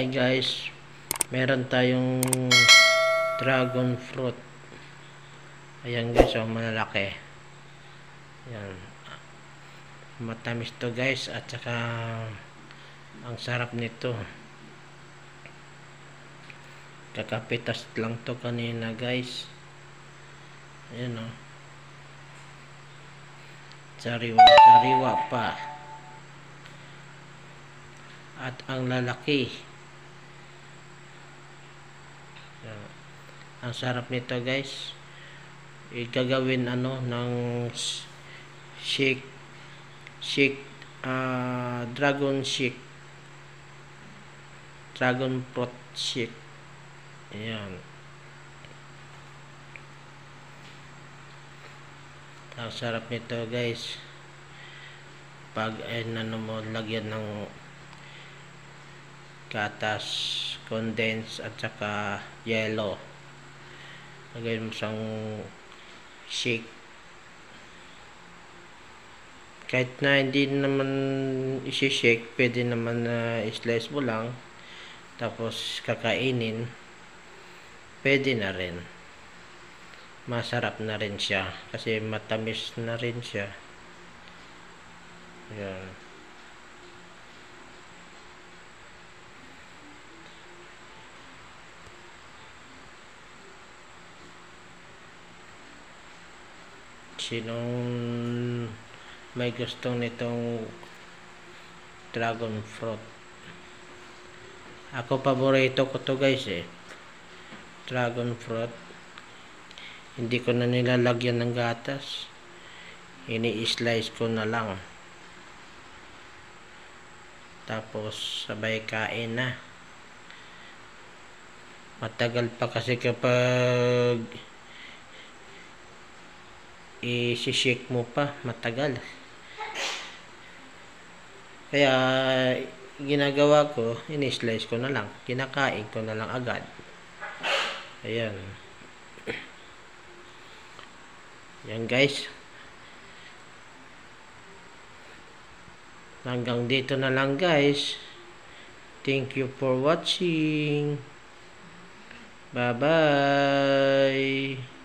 ay guys, meron tayong dragon fruit. Ayan guys, oh, malalaki. Ayan. Matamis to guys, at saka ang sarap nito. Kakapitas lang to kanina guys. Ayan o. Sariwa pa. At ang lalaki. Ayan. Ang sarap nito guys. Gagawin ng shake, dragon shake, dragon fruit shake. Ayan. Ang sarap nito guys. Pag mo, lagyan ng gatas, condense at saka yellow. Lagyan mo sang shake. Kahit na hindi naman isi-shake, pwede naman na slice mo lang tapos kakainin, pwede na rin. Masarap na rin siya kasi matamis na rin siya. Ayan. Sinong may gustong nitong dragon fruit? Ako paborito ko to guys dragon fruit. Hindi ko na nilalagyan ng gatas. Ini-slice ko na lang. Tapos sabay kain na. Matagal pa kasi kapag i-shake mo pa, matagal. Kaya ginagawa ko, ini-slice ko na lang. Kinakain ko na lang agad. Ayan. Yan guys. Hanggang dito na lang guys. Thank you for watching. Bye bye.